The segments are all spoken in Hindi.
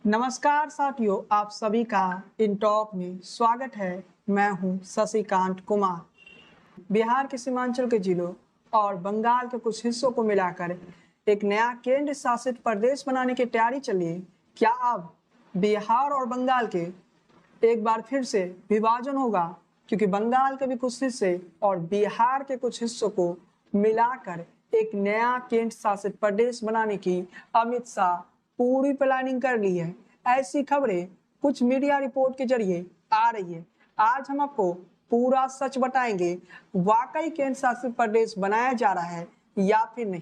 नमस्कार साथियों, आप सभी का इन टॉक में स्वागत है। मैं हूं शशिकांत कुमार। बिहार के सीमांचल के जिलों और बंगाल के कुछ हिस्सों को मिलाकर एक नया केंद्र शासित प्रदेश बनाने की तैयारी चली है। क्या अब बिहार और बंगाल के एक बार फिर से विभाजन होगा? क्योंकि बंगाल के भी कुछ हिस्से और बिहार के कुछ हिस्सों को मिलाकर एक नया केंद्र शासित प्रदेश बनाने की अमित शाह पूरी प्लानिंग कर ली है। ऐसी खबरें कुछ मीडिया रिपोर्ट के जरिए आ रही है। आज हम आपको पूरा सच बताएंगे, वाकई केंद्र शासित प्रदेश बनाया जा रहा है या फिर नहीं।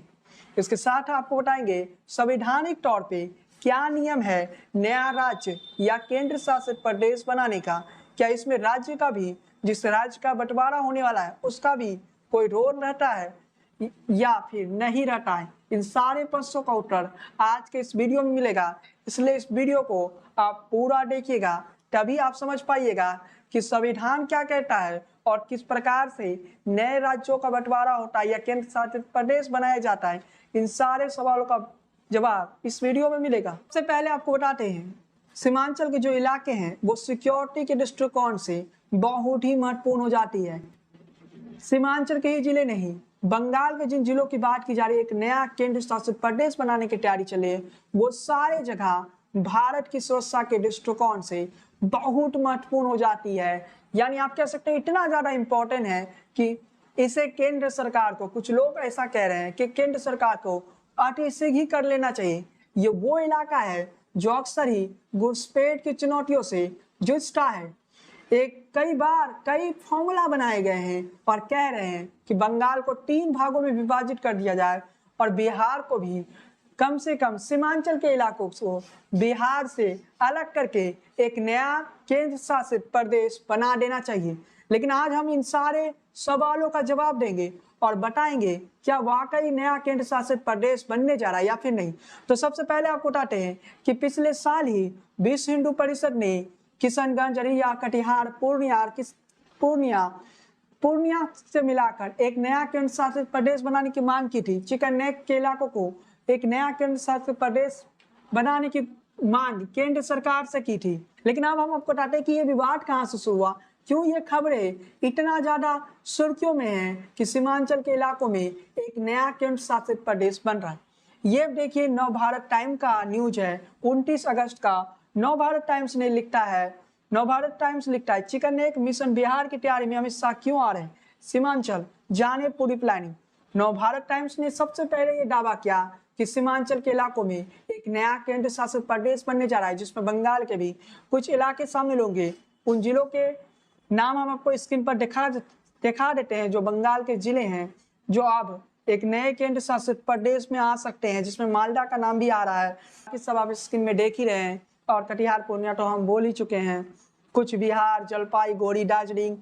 इसके साथ आपको बताएंगे संवैधानिक तौर पे क्या नियम है नया राज्य या केंद्र शासित प्रदेश बनाने का। क्या इसमें राज्य का भी, जिस राज्य का बंटवारा होने वाला है, उसका भी कोई रोल रहता है या फिर नहीं रहता है। इन सारे प्रश्नों का उत्तर आज के इस वीडियो में मिलेगा, इसलिए इस वीडियो को आप पूरा देखिएगा, तभी आप समझ पाइएगा कि संविधान क्या कहता है और किस प्रकार से नए राज्यों का बंटवारा होता है या केंद्र शासित प्रदेश बनाया जाता है। इन सारे सवालों का जवाब इस वीडियो में मिलेगा। सबसे पहले आपको बताते हैं, सीमांचल के जो इलाके हैं वो सिक्योरिटी के दृष्टिकोण से बहुत ही महत्वपूर्ण हो जाती है। सीमांचल के ही जिले नहीं, बंगाल के जिन जिलों की बात की जा रही है, एक नया केंद्र शासित प्रदेश बनाने की तैयारी चली है, वो सारे जगह भारत की सुरक्षा के दृष्टिकोण से बहुत महत्वपूर्ण हो जाती है। यानी आप कह सकते हैं इतना ज्यादा इंपॉर्टेंट है कि इसे केंद्र सरकार को, कुछ लोग ऐसा कह रहे हैं कि केंद्र सरकार को अतिशीघ्र ही कर लेना चाहिए। ये वो इलाका है जो अक्सर ही घुसपैठ की चुनौतियों से जूझता है। कई बार कई फॉर्मूला बनाए गए हैं और कह रहे हैं कि बंगाल को 3 भागों में विभाजित कर दिया जाए और बिहार को भी कम से कम सीमांचल के इलाकों को बिहार से अलग करके एक नया केंद्र शासित प्रदेश बना देना चाहिए। लेकिन आज हम इन सारे सवालों का जवाब देंगे और बताएंगे क्या वाकई नया केंद्र शासित प्रदेश बनने जा रहा है या फिर नहीं। तो सबसे पहले आपको बताते हैं कि पिछले साल ही विश्व हिंदू परिषद ने किशनगंज, अररिया, कटिहार, पूर्णिया से मिलाकर एक नया केंद्र शासित प्रदेश बनाने की मांग की थी। चिकन नेक के इलाकों को एक नया केंद्र शासित प्रदेश बनाने की मांग केंद्र सरकार से की थी। लेकिन अब हम आपको बताते हैं कि ये विवाद कहां से शुरू हुआ, क्यों ये खबरें इतना ज्यादा सुर्खियों में है कि सीमांचल के इलाकों में एक नया केंद्र शासित प्रदेश बन रहा है। ये देखिए, नव भारत टाइम का न्यूज है 29 अगस्त का। नव भारत टाइम्स लिखता है चिकन नेक मिशन बिहार की तैयारी में अमित शाह क्यों आ रहे हैं सीमांचल, जाने पूरी प्लानिंग। नव भारत टाइम्स ने सबसे पहले ये दावा किया कि सीमांचल के इलाकों में एक नया केंद्र शासित प्रदेश बनने जा रहा है, जिसमें बंगाल के भी कुछ इलाके शामिल होंगे। उन जिलों के नाम हम आपको स्क्रीन पर दिखा देते हैं, जो बंगाल के जिले हैं जो अब एक नए केंद्र शासित प्रदेश में आ सकते हैं, जिसमें मालदा का नाम भी आ रहा है। सब आप स्क्रीन में देख ही रहे हैं। और कटिहार, पूर्णिया तो हम बोल ही चुके हैं। कुछ बिहार, जलपाईगुड़ी, दार्जिलिंग,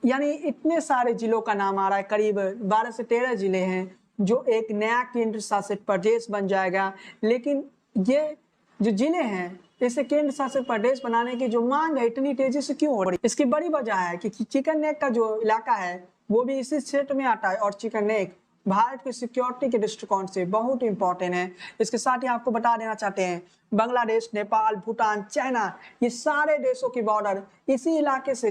यानी इतने सारे जिलों का नाम आ रहा है। करीब 12 से 13 जिले हैं जो एक नया केंद्र शासित प्रदेश बन जाएगा। लेकिन ये जो जिले हैं, इसे केंद्र शासित प्रदेश बनाने की जो मांग है इतनी तेजी से क्यों हो रही है? इसकी बड़ी वजह है कि चिकन नेक का जो इलाका है वो भी इसी क्षेत्र में आता है और चिकन नेक भारत की सिक्योरिटी के दृष्टिकोण से बहुत इंपॉर्टेंट है। इसके साथ ही आपको बता देना चाहते हैं, बांग्लादेश, नेपाल, भूटान, चाइना, ये सारे देशों की बॉर्डर इसी इलाके से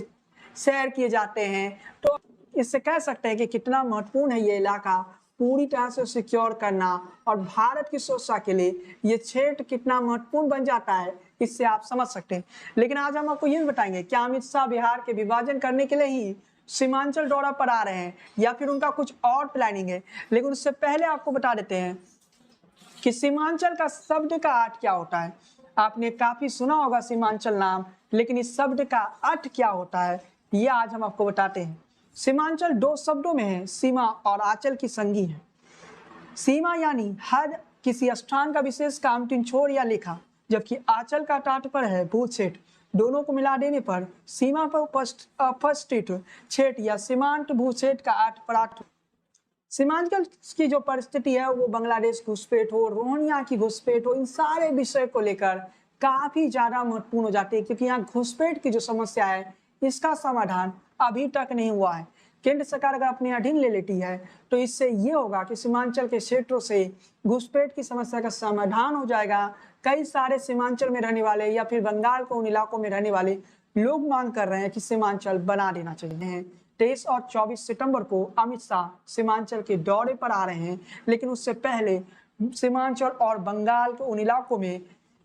शेयर किए जाते हैं। तो इससे कह सकते हैं कि कितना महत्वपूर्ण है ये इलाका पूरी तरह से सिक्योर करना, और भारत की सुरक्षा के लिए ये क्षेत्र कितना महत्वपूर्ण बन जाता है, इससे आप समझ सकते हैं। लेकिन आज हम आपको ये भी बताएंगे क्या अमित शाह बिहार के विभाजन करने के लिए ही सीमांचल दौरा पर आ रहे हैं या फिर उनका कुछ और प्लानिंग है। लेकिन उससे पहले आपको बता देते हैं कि सीमांचल का शब्द का अर्थ क्या होता है। आपने काफी सुना होगा सीमांचल नाम, लेकिन इस शब्द का अर्थ क्या होता है ये आज हम आपको बताते हैं। सीमांचल 2 शब्दों में है, सीमा और आंचल की संगी है। सीमा यानी हर किसी स्थान का विशेष का अंतिम छोर या लेखा, जबकि आंचल का तात्पर्य है भूक्षेत्र। दोनों को मिला देने पर सीमा पर उपस्थित क्षेत्र या सीमांत भूक्षेत्र का अर्थ प्राप्त। सीमांचल की जो परिस्थिति है वो बांग्लादेश घुसपैठ हो, रोहिंग्या की घुसपैठ हो, इन सारे विषय को लेकर काफी ज्यादा महत्वपूर्ण हो जाती है, क्योंकि यहाँ घुसपैठ की जो समस्या है इसका समाधान अभी तक नहीं हुआ है। केंद्र सरकार अगर अपने अधीन ले लेती है तो इससे ये होगा कि सीमांचल के क्षेत्रों से घुसपैठ की समस्या का समाधान हो जाएगा, कई सारे सीमांचल में रहने वाले या फिर बंगाल के उन इलाकों में रहने वाले लोग मांग कर रहे हैं कि सीमांचल बना देना चाहिए। 23 और 24 सितंबर को अमित शाह सीमांचल के दौरे पर आ रहे हैं, लेकिन उससे पहले सीमांचल और बंगाल के उन इलाकों में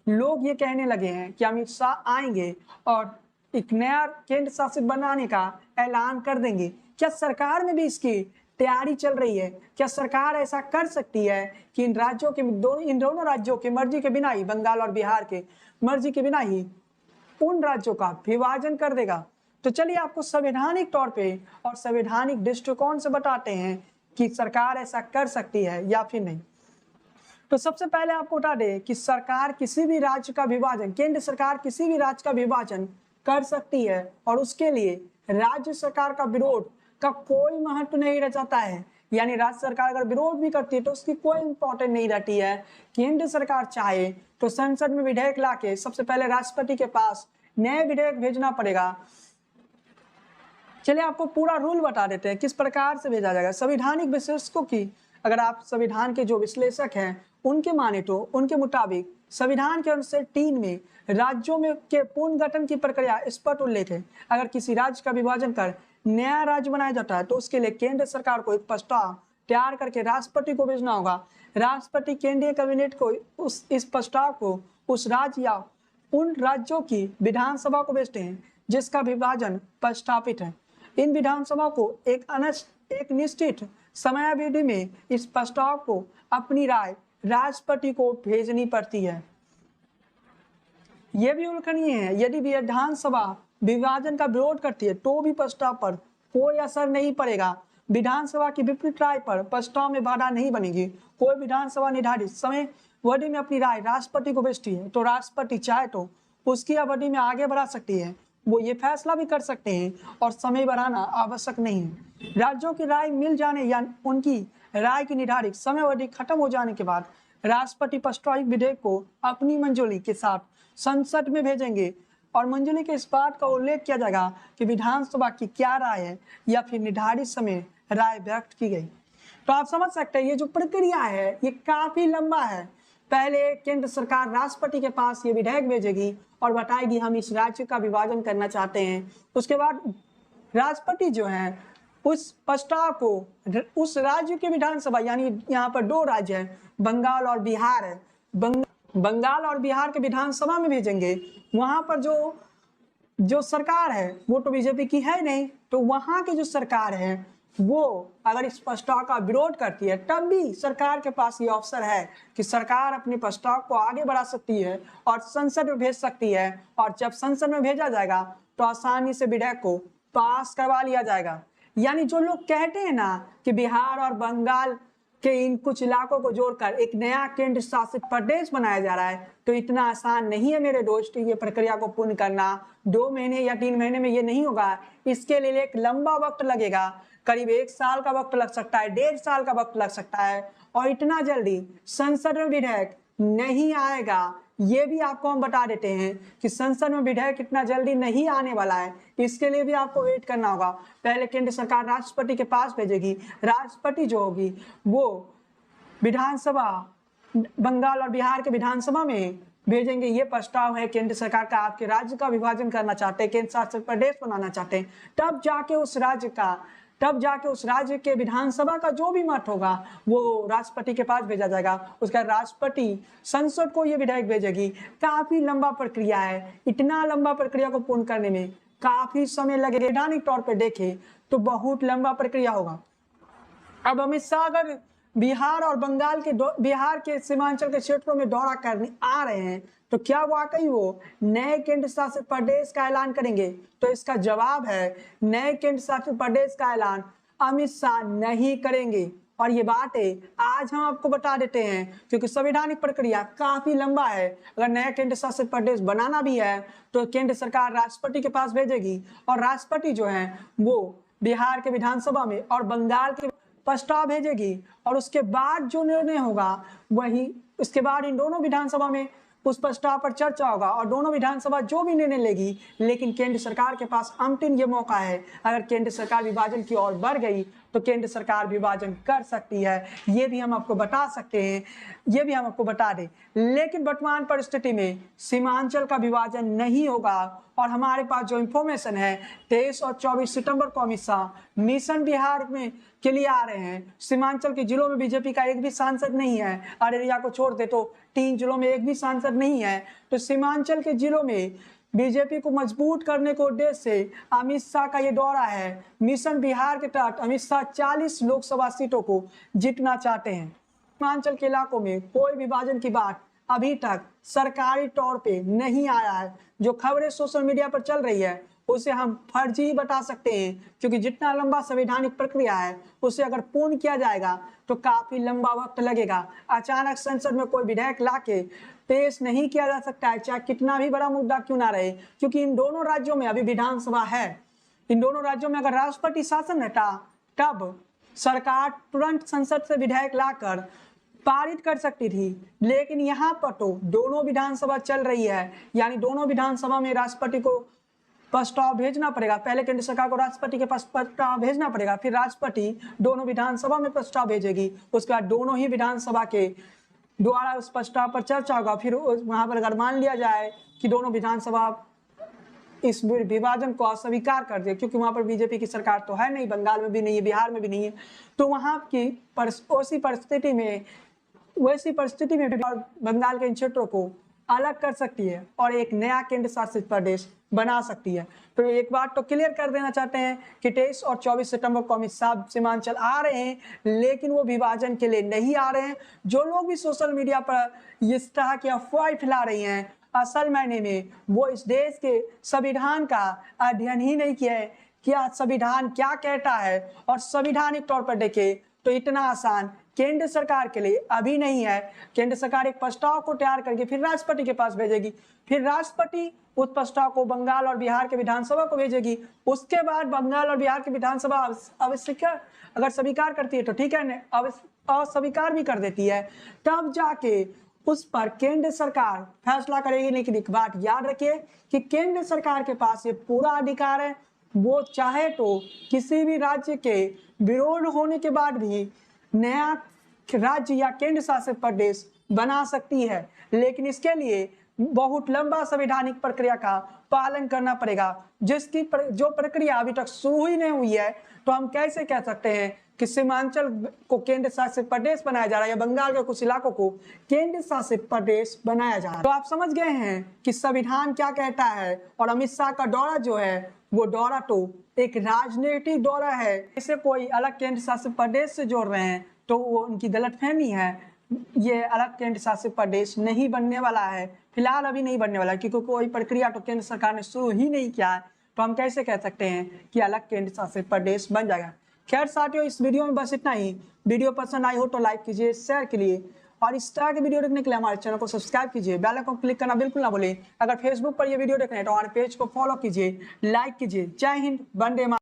लोग ये कहने लगे हैं कि अमित शाह आएंगे और एक नया केंद्र शासित बनाने का ऐलान कर देंगे। क्या सरकार में भी इसकी तैयारी चल रही है? क्या सरकार ऐसा कर सकती है कि इन दोनों राज्यों के मर्जी के बिना ही, बंगाल और बिहार के मर्जी के बिना ही उन राज्यों का विभाजन कर देगा? तो चलिए आपको संवैधानिक तौर पे और संवैधानिक दृष्टिकोण से बताते हैं कि सरकार ऐसा कर सकती है या फिर नहीं। तो सबसे पहले आपको बता दें कि सरकार किसी भी राज्य का विभाजन, केंद्र सरकार किसी भी राज्य का विभाजन कर सकती है और उसके लिए राज्य सरकार का विरोध का कोई महत्व नहीं रह जाता है। यानी राज्य सरकार अगर विरोध भी करती है तो उसकी कोई इंपॉर्टेंट नहीं रहती है। केंद्र सरकार चाहे तो संसद में विधेयक लाके सबसे पहले राष्ट्रपति के पास नए विधेयक भेजना पड़ेगा। चलिए आपको पूरा रूल बता देते हैं किस प्रकार से भेजा जाएगा। संवैधानिक विशेषज्ञों की, अगर आप संविधान के जो विश्लेषक हैं उनके माने तो उनके मुताबिक संविधान के अनुच्छेद 3 में राज्यों में के पुनर्गठन की प्रक्रिया स्पष्ट उल्लेख है। अगर किसी राज्य का विभाजन कर नया राज्य बनाया जाता है तो उसके लिए केंद्र सरकार को एक प्रस्ताव तैयार करके राष्ट्रपति को भेजना होगा। राष्ट्रपति केंद्रीय कैबिनेट को इस प्रस्ताव को उस राज्य या उन राज्यों की विधानसभा को भेजते हैं जिसका विभाजन प्रस्तावित है। इन विधानसभा को एक निश्चित समयावधि में इस प्रस्ताव को अपनी राय राष्ट्रपति को भेजनी पड़ती है। यह भी उल्लेखनीय है, यदि विधानसभा विभाजन का विरोध करती है तो भी प्रस्ताव पर कोई असर नहीं पड़ेगा। विधानसभा की विपरीत राय पर प्रस्ताव में बाधा नहीं बनेगी। कोई विधानसभा निर्धारित समयावधि में अपनी राय राष्ट्रपति को भेजती है तो राष्ट्रपति चाहे तो उसकी अवधि में आगे बढ़ा सकती है। वो ये फैसला भी कर सकते हैं और समय बढ़ाना आवश्यक नहीं है। राज्यों की राय मिल जाने या उनकी राय की निर्धारित समयावधि खत्म हो जाने के बाद राष्ट्रपति प्रस्तावित विधेयक को अपनी मंजूरी के साथ संसद में भेजेंगे और मंजूरी के इस बात का उल्लेख किया जाएगा कि विधानसभा की क्या राय है या फिर निर्धारित समय राय व्यक्त की गई। तो आप समझ सकते हैं ये जो प्रक्रिया है ये काफी लंबा है। पहले केंद्र सरकार राष्ट्रपति के पास ये विधेयक भेजेगी और बताएगी हम इस राज्य का विभाजन करना चाहते हैं। उसके बाद राष्ट्रपति जो है उस प्रस्ताव को उस राज्य के विधानसभा, यानी यहाँ पर 2 राज्य है, बंगाल और बिहार है, बंगाल और बिहार के विधानसभा में भेजेंगे। वहां पर जो सरकार है वो तो बीजेपी की है नहीं, तो वहां की जो सरकार है वो अगर इस प्रस्ताव का विरोध करती है तब भी सरकार के पास ये अवसर है कि सरकार अपने प्रस्ताव को आगे बढ़ा सकती है और संसद में भेज सकती है। और जब संसद में भेजा जाएगा तो आसानी से विधेयक को पास करवा लिया जाएगा। यानी जो लोग कहते हैं ना कि बिहार और बंगाल के इन कुछ इलाकों को जोड़कर एक नया केंद्र शासित प्रदेश बनाया जा रहा है, तो इतना आसान नहीं है मेरे दोस्त ये प्रक्रिया को पूर्ण करना। 2 महीने या 3 महीने में ये नहीं होगा। इसके लिए एक लंबा वक्त लगेगा, करीब 1 साल का वक्त लग सकता है, 1.5 साल का वक्त लग सकता है। और इतना जल्दी संसद में विधेयक नहीं आएगा। ये भी आपको हम बता देते हैं कि संसद में विधेयक इतना जल्दी नहीं आने वाला है। इसके लिए भी आपको वेट करना होगा। पहले केंद्र सरकार राष्ट्रपति के पास भेजेगी, राष्ट्रपति जो होगी वो विधानसभा, बंगाल और बिहार के विधानसभा में भेजेंगे। ये प्रस्ताव है केंद्र सरकार का, आपके राज्य का विभाजन करना चाहते हैं, केंद्र शासित प्रदेश बनाना चाहते हैं। तब जाके उस राज्य के विधानसभा का जो भी मत होगा वो राष्ट्रपति के पास भेजा जाएगा। उसका राष्ट्रपति संसद को ये विधेयक भेजेगी। काफी लंबा प्रक्रिया है। इतना लंबा प्रक्रिया को पूर्ण करने में काफी समय लगेगा। वैधानिक तौर पर देखें तो बहुत लंबा प्रक्रिया होगा। अब अमित शाह अगर बिहार के सीमांचल के क्षेत्रों में दौरा करने आ रहे हैं तो क्या वाकई वो नए केंद्र शासित प्रदेश का ऐलान करेंगे? तो इसका जवाब है नए केंद्र शासित प्रदेश का ऐलान अमित शाह नहीं करेंगे। और ये बातें आज हम आपको बता देते हैं क्योंकि संवैधानिक प्रक्रिया काफी लंबा है। अगर नया केंद्र शासित प्रदेश बनाना भी है तो केंद्र सरकार राष्ट्रपति के पास भेजेगी और राष्ट्रपति जो है वो बिहार के विधानसभा में और बंगाल के प्रस्ताव भेजेगी और उसके बाद जो निर्णय होगा वही, उसके बाद इन दोनों विधानसभा में उस प्रस्ताव पर चर्चा होगा और दोनों विधानसभा जो भी निर्णय लेगी। लेकिन केंद्र सरकार के पास अंतिम ये मौका है, अगर केंद्र सरकार विभाजन की ओर बढ़ गई तो केंद्र सरकार विभाजन कर सकती है। ये भी हम आपको बता सकते हैं, ये भी हम आपको बता दें। लेकिन वर्तमान परिस्थिति में सीमांचल का विभाजन नहीं होगा और हमारे पास जो इंफॉर्मेशन है 23 और 24 सितंबर को अमित शाह मिशन बिहार में के लिए आ रहे हैं। सीमांचल के जिलों में बीजेपी का एक भी सांसद नहीं है, अररिया को छोड़ दे तो 3 जिलों में एक भी सांसद नहीं है। तो सीमांचल के जिलों में बीजेपी को मजबूत करने के उद्देश्य से अमित शाह का ये दौरा है। मिशन बिहार के तहत अमित शाह 40 लोकसभा सीटों को जीतना चाहते हैं। सीमांचल के इलाकों में कोई विभाजन की बात अभी तक सरकारी तौर पे नहीं आया है। जो खबरें सोशल मीडिया पर चल रही है उसे हम फर्जी बता सकते हैं, क्योंकि जितना लंबा संवैधानिक प्रक्रिया है उसे अगर पूर्ण किया जाएगा तो काफी लंबा वक्त लगेगा। अचानक संसद में कोई विधेयक लाके पेश नहीं किया जा सकता है, चाहे कितना भी बड़ा मुद्दा क्यों ना रहे, क्योंकि इन दोनों राज्यों में अभी विधानसभा है। इन दोनों राज्यों में अगर राष्ट्रपति शासन रहता तब सरकार तुरंत संसद से विधेयक लाकर पारित कर सकती थी। लेकिन यहाँ पर तो दोनों विधानसभा चल रही है, यानी दोनों विधानसभा में राष्ट्रपति को प्रस्ताव भेजना पड़ेगा। पहले केंद्र सरकार को राष्ट्रपति के पास प्रस्ताव भेजना पड़ेगा, फिर राष्ट्रपति दोनों विधानसभा में प्रस्ताव भेजेगी। उसके बाद दोनों ही विधानसभा के द्वारा उस प्रस्ताव पर चर्चा होगा। फिर वहां पर अगर मान लिया जाए कि दोनों विधानसभा इस विभाजन को अस्वीकार कर दे, क्योंकि वहां पर बीजेपी की सरकार तो है नहीं, बंगाल में भी नहीं है, बिहार में भी नहीं है, तो वहां की वैसी परिस्थिति में बंगाल के इन क्षेत्रों को अलग कर सकती है और एक नया केंद्र शासित प्रदेश बना सकती है। तो एक बात तो क्लियर कर देना चाहते हैं कि 23 और 24 सितंबर को अमित शाह सीमांचल आ रहे हैं, लेकिन वो विभाजन के लिए नहीं आ रहे हैं। जो लोग भी सोशल मीडिया पर इस तरह की अफवाह फैला रही हैं, असल मायने में वो इस देश के संविधान का अध्ययन ही नहीं किया है, क्या संविधान क्या कहता है। और संवैधानिक तौर पर देखें तो इतना आसान केंद्र सरकार के लिए अभी नहीं है। केंद्र सरकार एक प्रस्ताव को तैयार करके फिर राष्ट्रपति के पास भेजेगी, फिर राष्ट्रपति उस प्रस्ताव को बंगाल और बिहार के विधानसभा को भेजेगी। उसके बाद बंगाल और बिहार की विधानसभा अगर स्वीकार करती है तो ठीक है, अस्वीकार भी कर देती है, तब जाके उस पर केंद्र सरकार फैसला करेगी। लेकिन एक बात याद रखिए कि केंद्र सरकार के पास ये पूरा अधिकार है, वो चाहे तो किसी भी राज्य के विरोध होने के बाद भी नया राज्य या केंद्र शासित प्रदेश बना सकती है। लेकिन इसके लिए बहुत लंबा संवैधानिक प्रक्रिया का पालन करना पड़ेगा, जो प्रक्रिया अभी तक शुरू ही नहीं हुई है। तो हम कैसे कह सकते हैं कि सीमांचल को केंद्र शासित प्रदेश बनाया जा रहा है या बंगाल के कुछ इलाकों को केंद्र शासित प्रदेश बनाया जा रहा है। तो आप समझ गए हैं कि संविधान क्या कहता है। और अमित शाह का दौरा जो है वो दौरा तो एक राजनीतिक दौरा है। इसे कोई अलग केंद्र शासित प्रदेश से जोड़ रहे हैं तो वो उनकी गलतफहमी है। ये अलग केंद्र शासित प्रदेश नहीं बनने वाला है, फिलहाल अभी नहीं बनने वाला है, क्योंकि कोई प्रक्रिया तो केंद्र सरकार ने शुरू ही नहीं किया है। तो हम कैसे कह सकते हैं कि अलग केंद्र शासित प्रदेश बन जाएगा। खैर साथियों, इस वीडियो में बस इतना ही। वीडियो पसंद आई हो तो लाइक कीजिए, शेयर कीजिए और इस तरह के वीडियो देखने के लिए हमारे चैनल को सब्सक्राइब कीजिए। बेल आइकन क्लिक करना बिल्कुल ना भूलें। अगर फेसबुक पर ये वीडियो देख रहे हैं तो हमारे पेज को फॉलो कीजिए, लाइक कीजिए। जय हिंद, वंदे मातरम।